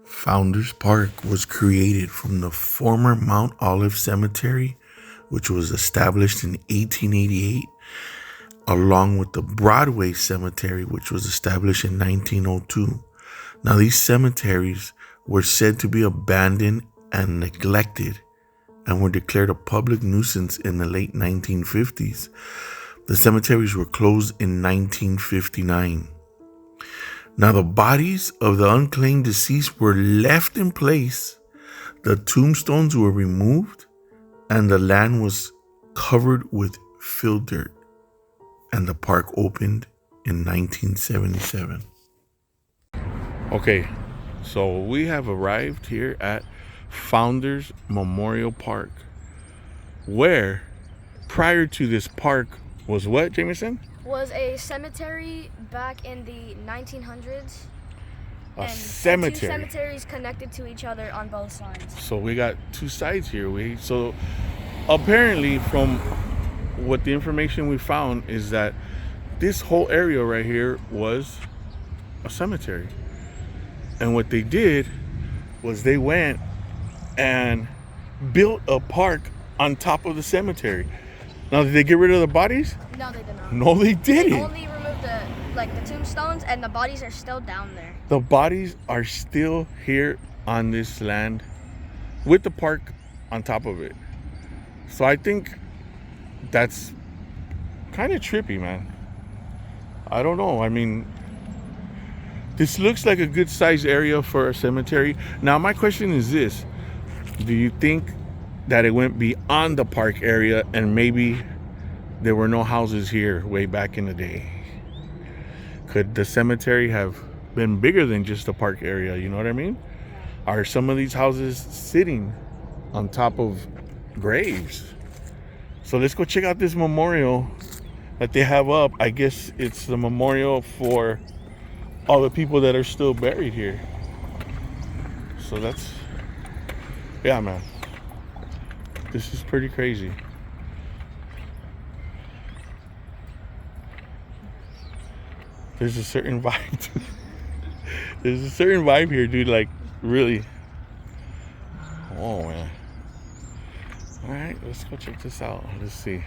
Founders Park was created from the former Mount Olive Cemetery, which was established in 1888, along with the Broadway Cemetery, which was established in 1902. Now, these cemeteries were said to be abandoned and neglected and were declared a public nuisance in the late 1950s. The cemeteries were closed in 1959. Now, the bodies of the unclaimed deceased were left in place, the tombstones were removed, and the land was covered with fill dirt, and the park opened in 1977. Okay, so we have arrived here at Founders Memorial Park, where prior to this park was what, Jameson? Was a cemetery back in the 1900s. A cemetery. Two cemeteries connected to each other on both sides. So we got two sides here. So apparently, from what the information we found, is that this whole area right here was a cemetery. And what they did was they went and built a park on top of the cemetery. Now, did they get rid of the bodies? No, they did not. No, they didn't. They only removed the tombstones, and the bodies are still down there. The bodies are still here on this land with the park on top of it. So I think that's kind of trippy, man. I don't know. I mean, this looks like a good sized area for a cemetery. Now, my question is this. Do you think that it went beyond the park area and maybe there were no houses here way back in the day? Could the cemetery have been bigger than just the park area? You know what I mean? Are some of these houses sitting on top of graves? So let's go check out this memorial that they have up. I guess it's the memorial for all the people that are still buried here. So that's, yeah, man. This is pretty crazy. There's a certain vibe. There's a certain vibe here, dude. Like, really. Oh, man. All right, let's go check this out. Let's see.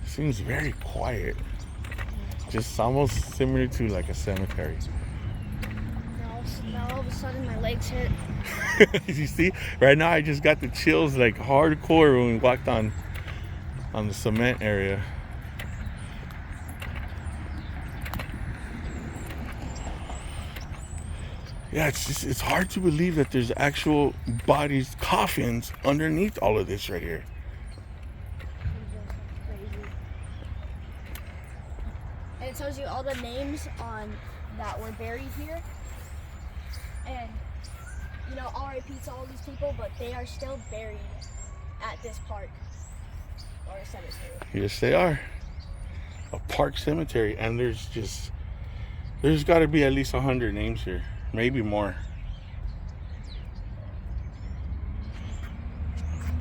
Seems very quiet. Just almost similar to like a cemetery. Now all of a sudden my legs hurt. You see, right now I just got the chills like hardcore when we walked on the cement area. Yeah, it's hard to believe that there's actual bodies, coffins underneath all of this right here. And it tells you all the names on that were buried here. And you know, RIP to all these people, but they are still buried at this park or a cemetery. Yes, they are. A park cemetery, and there's got to be at least 100 names here, maybe more.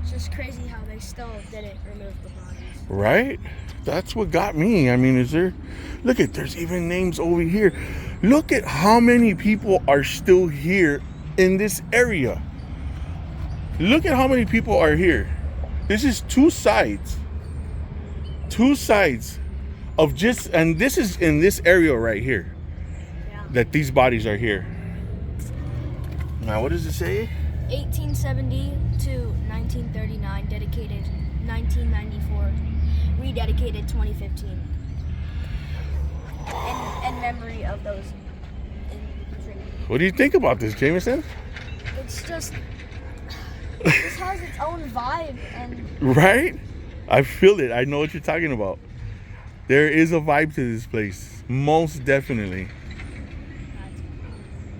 It's just crazy how they still didn't remove the bodies. Right? That's what got me. I mean, there's even names over here. Look at how many people are still here in this area. Look at how many people are here. This is two sides of just, and this is in this area right here, Yeah. that these bodies are here. Now, what does it say? 1870 to 1939, dedicated 1994, rededicated 2015. In memory of those injured. What do you think about this, Jameson? It's just, this has its own vibe, and Right? I feel it. I know what you're talking about. There is a vibe to this place. Most definitely.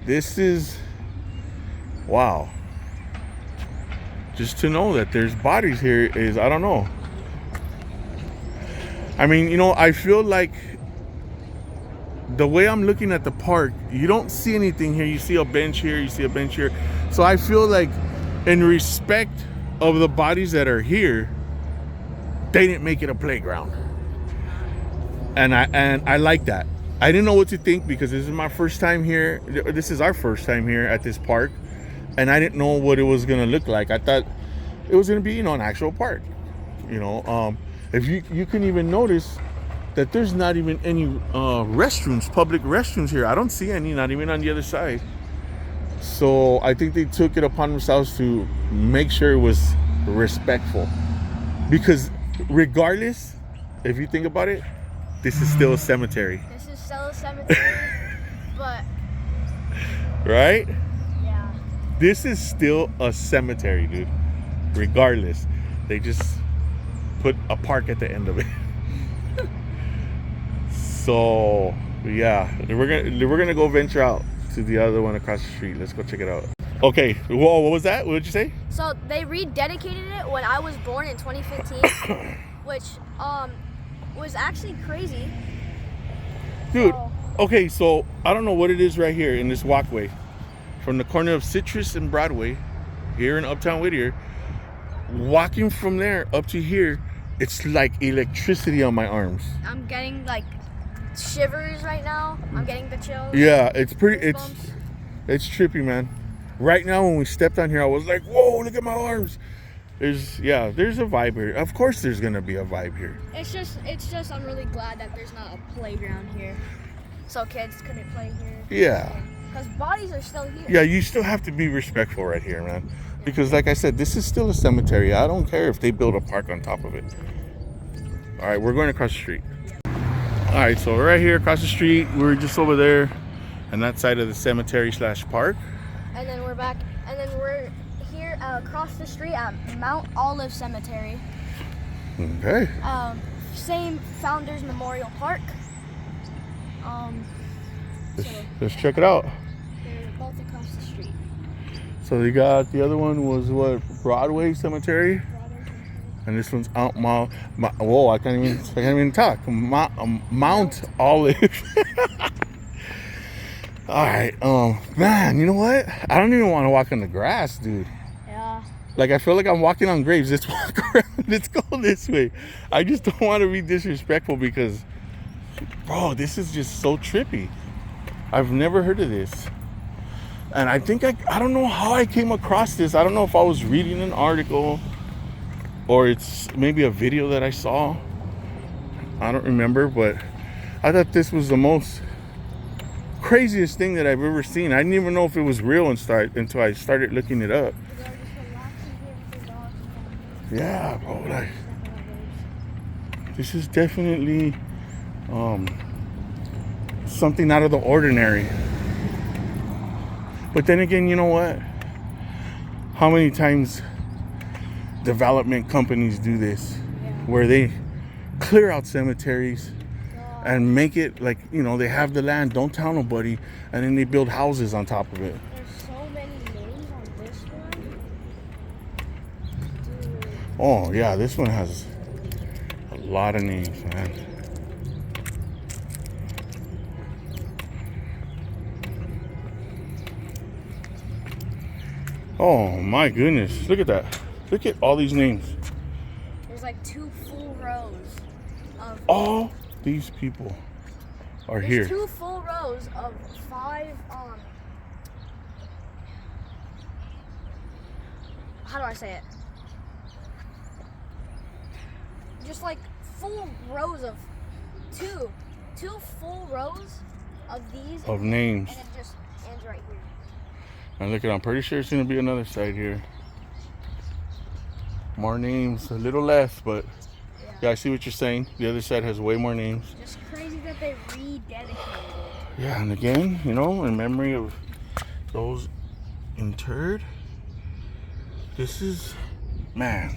This is, wow. Just to know that there's bodies here is, I don't know. I mean, you know, I feel like the way I'm looking at the park, you don't see anything here. You see a bench here, you see a bench here. So I feel like in respect of the bodies that are here, they didn't make it a playground. And I like that. I didn't know what to think because this is my first time here. This is our first time here at this park, and I didn't know what it was gonna look like. I thought it was gonna be, you know, an actual park. You know, if you can even notice that there's not even any restrooms, public restrooms here. I don't see any, not even on the other side. So I think they took it upon themselves to make sure it was respectful. Because regardless, if you think about it, this is still a cemetery. This is still a cemetery, but right? yeah. This is still a cemetery, dude. Regardless, they just put a park at the end of it. So yeah, we're gonna go venture out to the other one across the street. Let's go check it out. Okay, whoa, what was that? What did you say? So they rededicated it when I was born in 2015, which was actually crazy. Dude, So, okay, so I don't know what it is right here in this walkway from the corner of Citrus and Broadway here in Uptown Whittier. Walking from there up to here, it's like electricity on my arms. I'm getting like shivers right now. I'm getting the chills. Yeah, it's pretty, Goosebumps. it's trippy, man. Right now when we stepped on here, I was like, whoa, look at my arms. There's a vibe here. Of course there's gonna be a vibe here. It's just I'm really glad that there's not a playground here, so kids couldn't play here. Yeah. Because bodies are still here. Yeah, you still have to be respectful right here, man. Because like I said, this is still a cemetery. I don't care if they build a park on top of it. All right, we're going across the street. All right, so we're right here across the street. We're just over there on that side of the cemetery / park. And then we're back, and then we're here across the street at Mount Olive Cemetery. Okay. Same Founders Memorial Park. Let's check it out. They're both across the street. So they got, the other one was what, Broadway Cemetery, and this one's out whoa, I can't even talk. Mount Olive. All right, man, you know what? I don't even want to walk on the grass, dude. Yeah. Like, I feel like I'm walking on graves. Let's walk around. Let's go this way. I just don't want to be disrespectful because, bro, this is just so trippy. I've never heard of this. And I think I don't know how I came across this. I don't know if I was reading an article or it's maybe a video that I saw. I don't remember, but I thought this was the most craziest thing that I've ever seen. I didn't even know if it was real until I started looking it up. Yeah, bro, like, this is definitely something out of the ordinary. But then again, you know what? How many times development companies do this, where they clear out cemeteries and make it like, you know, they have the land, don't tell nobody, and then they build houses on top of it. There's so many names on this one. Dude. Oh yeah, this one has a lot of names, man. Oh my goodness, look at that. Look at all these names. There's like 2 full rows of All these people are here. 2 full rows of 5 how do I say it? Just like full rows of two full rows of these Of names. and it just ends right here. And look at, I'm pretty sure it's gonna be another side here. More names, a little less, but yeah, I see what you're saying. The other side has way more names. Just crazy that they rededicated it. Yeah, and again, you know, in memory of those interred. This is, man,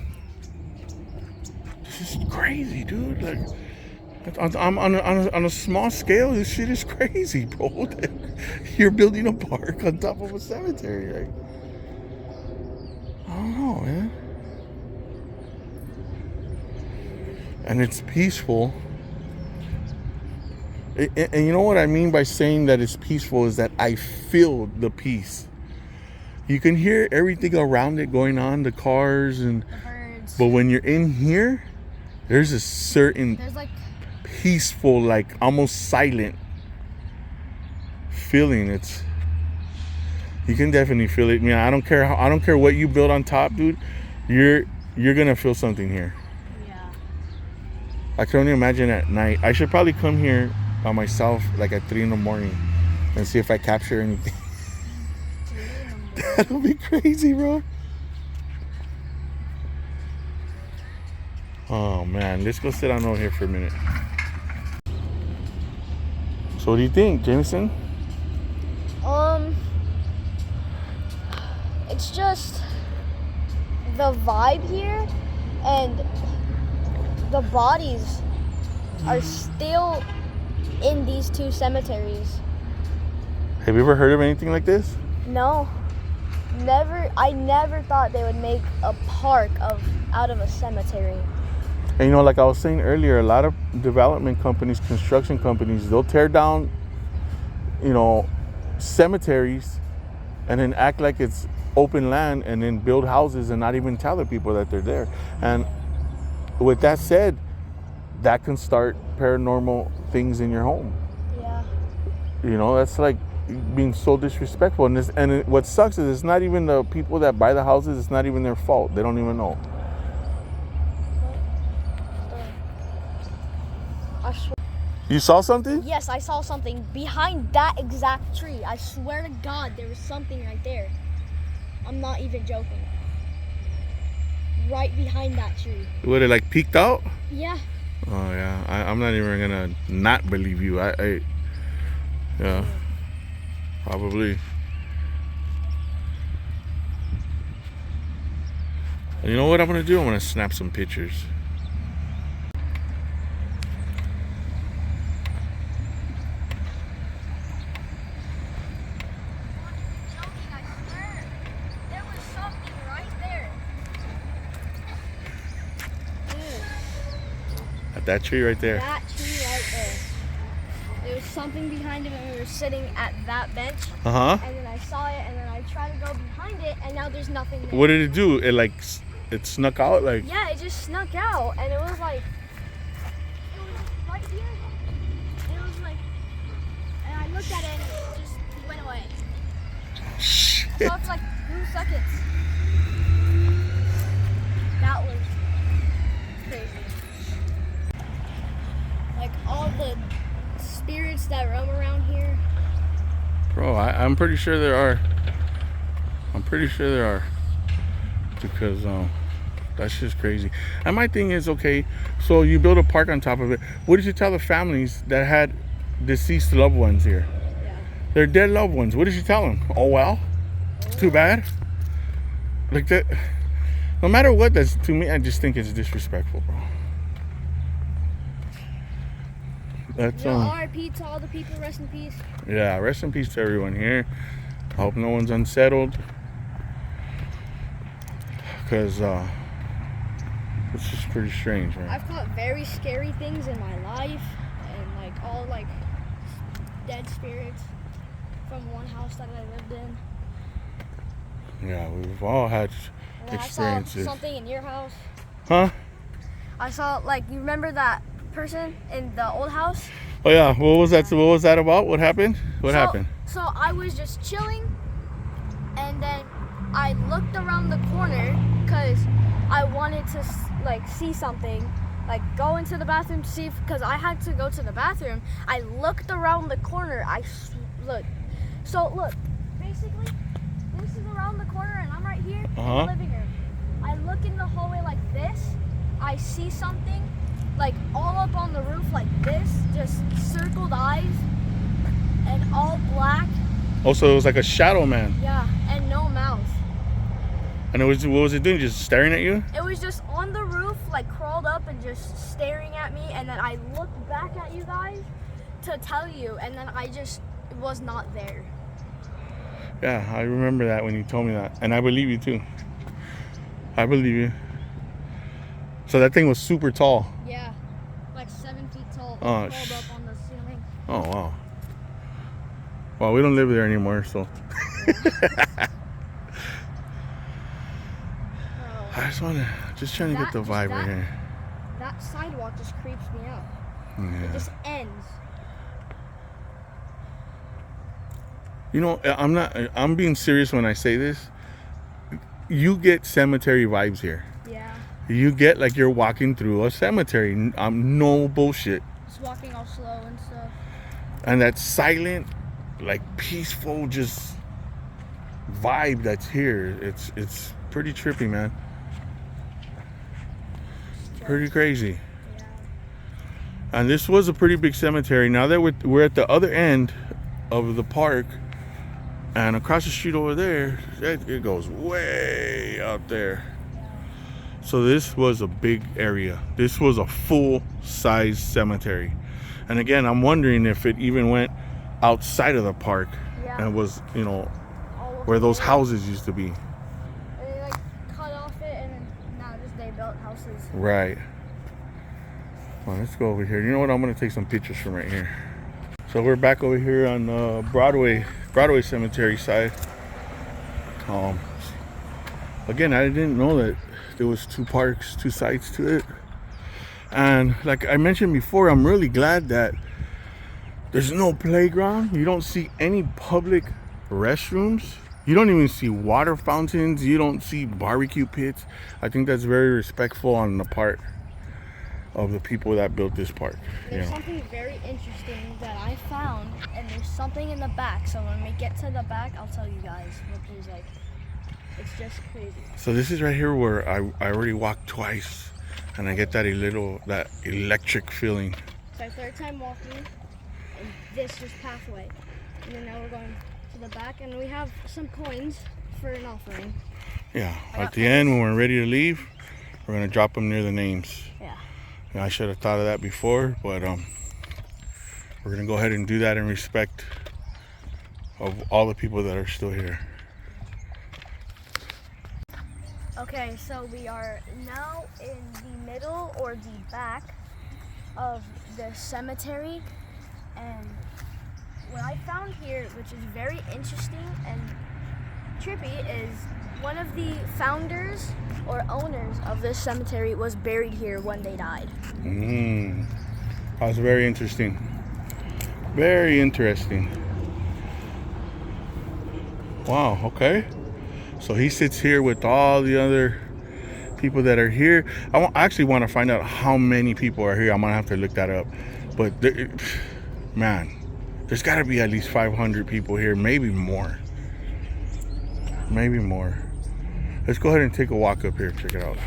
this is crazy, dude. Like, I'm on a small scale. This shit is crazy, bro. You're building a park on top of a cemetery, right? I don't know, man. And it's peaceful. And you know what I mean by saying that it's peaceful is that I feel the peace. You can hear everything around it going on, the cars and The birds. but when you're in here, there's a certain There's like peaceful, like almost silent feeling. You can definitely feel it. Man, I don't care what you build on top, dude. You're gonna feel something here. Yeah. I can only imagine at night. I should probably come here by myself, like at 3 in the morning, and see if I capture anything. 3 in the morning. That'll be crazy, bro. Oh man, let's go sit down over here for a minute. So what do you think, Jameson? It's just the vibe here, and the bodies are still in these 2 cemeteries. Have you ever heard of anything like this? No, never. I never thought they would make a park out of a cemetery. And like I was saying earlier, a lot of development companies, construction companies, they'll tear down, cemeteries and then act like it's open land and then build houses and not even tell the people that they're there. And with that said, that can start paranormal things in your home. Yeah. That's like being so disrespectful. And what sucks is it's not even the people that buy the houses, it's not even their fault. They don't even know. I swear. You saw something? Yes, I saw something behind that exact tree. I swear to God, there was something right there. I'm not even joking. Right behind that tree. Would it like peeked out? Yeah. Oh yeah, I'm not even gonna not believe you. Yeah, probably. You know what I'm gonna do? I'm gonna snap some pictures. At that tree right there. That tree right there. There was something behind it when we were sitting at that bench. Uh-huh. And then I saw it, and then I tried to go behind it, and now there's nothing there. What did it do? It snuck out like? Yeah, it just snuck out, and it was like, it was right here. And it was like, and I looked at it, and it just went away. Shit. So it's like 2 seconds. That was crazy. Like all the spirits that roam around here. Bro, I'm pretty sure there are. Because that's just crazy. And my thing is, okay, so you build a park on top of it. What did you tell the families that had deceased loved ones here? Yeah. They're dead loved ones. What did you tell them? Oh well, it's too bad. Like that. No matter what, that's, to me, I just think it's disrespectful, bro. That's R.I.P. to all the people. Rest in peace. Yeah, rest in peace to everyone here. I hope no one's unsettled. Because it's just pretty strange, right? I've caught very scary things in my life, and like all like dead spirits from one house that I lived in. Yeah, we've all had experiences. I saw something in your house. Huh? I saw, like, you remember that person in the old house? Oh yeah, what was that? What was that about? What happened? What happened? So I was just chilling, and then I looked around the corner because I wanted to like see something, like go into the bathroom to see because I had to go to the bathroom. I looked around the corner. Look. So look, basically, this is around the corner, and I'm right here in the living room. I look in the hallway like this. I see something, like all up on the roof like this, just circled eyes, and all black. Oh, so it was like a shadow man. Yeah, and no mouth. And what was it doing? Just staring at you? It was just on the roof, like crawled up and just staring at me. And then I looked back at you guys to tell you, and then I just was not there. Yeah, I remember that when you told me that, and I believe you too. I believe you. So that thing was super tall. Yeah, like 7 feet tall. Oh, crawled up on the ceiling. Oh wow. Well, we don't live there anymore, so. I just trying to get the vibe right here. That sidewalk just creeps me out. Yeah. It just ends. You know, I'm being serious when I say this. You get cemetery vibes here. Yeah. You get like you're walking through a cemetery. No bullshit. Just walking all slow and stuff. And that silent, like peaceful, just vibe that's here. It's pretty trippy, man. Pretty crazy. Yeah. And this was a pretty big cemetery. Now that we're at the other end of the park, and across the street over there, it goes way out there. So this was a big area. This was a full-size cemetery. And again, I'm wondering if it even went outside of the park and was, you know, where those houses used to be. And they like cut off it, and then now just they built houses. Right. Well, let's go over here. You know what? I'm gonna take some pictures from right here. So we're back over here on Broadway Cemetery side. Again, I didn't know that there was two sides to it. And like I mentioned before, I'm really glad that there's no playground. You don't see any public restrooms. You don't even see water fountains. You don't see barbecue pits. I think that's very respectful on the part of the people that built this park. There's something very interesting that I found, and there's something in the back. So when we get to the back, I'll tell you guys what there's like. It's just crazy. So this is right here where I already walked twice, and I get that electric feeling. It's our third time walking, and this is pathway. And then now we're going to the back, and we have some coins for an offering. Yeah, at the end when we're ready to leave, we're gonna drop them near the names. Yeah. I should have thought of that before, but we're gonna go ahead and do that in respect of all the people that are still here. Okay, so we are now in the middle or the back of the cemetery, and what I found here, which is very interesting and trippy, is one of the founders or owners of this cemetery was buried here when they died. That was very interesting. Very interesting. Wow, okay. So he sits here with all the other people that are here. I actually want to find out how many people are here. I'm gonna have to look that up. But man, there's got to be at least 500 people here, maybe more. Maybe more. Let's go ahead and take a walk up here. Check it out.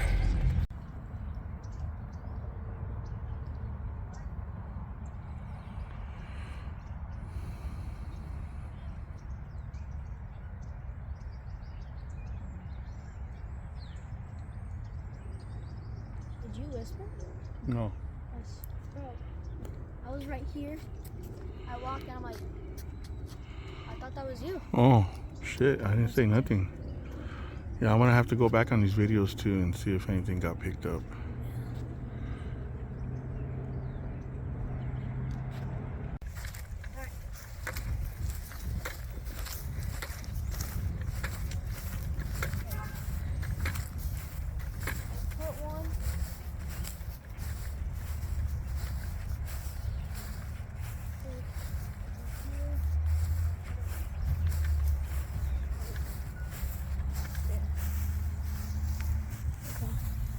Did you whisper? No. I was right here. I walked and I'm like, I thought that was you. Oh, shit. I didn't say nothing. Yeah, I'm going to have to go back on these videos too and see if anything got picked up.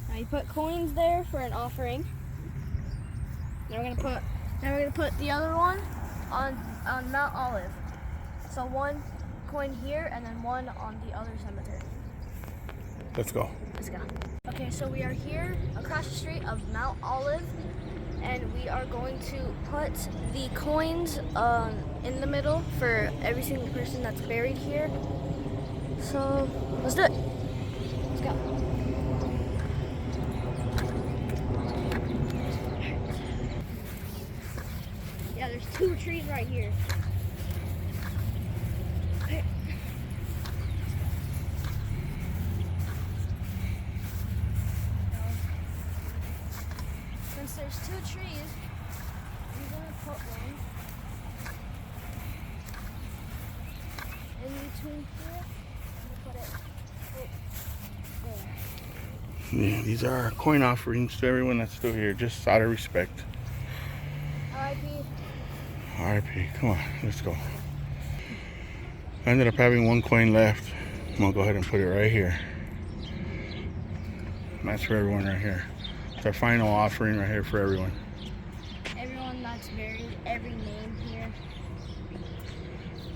Now you put coins there for an offering. Then we're gonna put the other one on Mount Olive. So one coin here and then one on the other cemetery. Let's go. Let's go. Okay, so we are here across the street of Mount Olive, and we are going to put the coins in the middle for every single person that's buried here. So let's do it. Let's go. Yeah, there's 2 trees right here. Okay. Since there's 2 trees, I'm gonna put one in between here. I'm gonna put it right there. Yeah, these are our coin offerings to everyone that's still here, just out of respect. R.I.P. R.I.P. Come on, let's go. I ended up having 1 coin left. I'm gonna go ahead and put it right here. That's for everyone right here. It's our final offering right here for everyone. Everyone that's buried, every name here.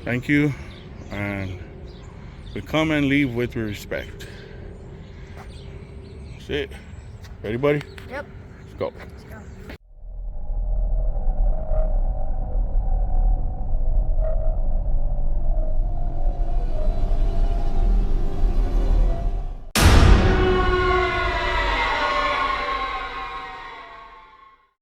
Thank you, and we come and leave with respect. That's it. Ready, buddy? Yep. Let's go.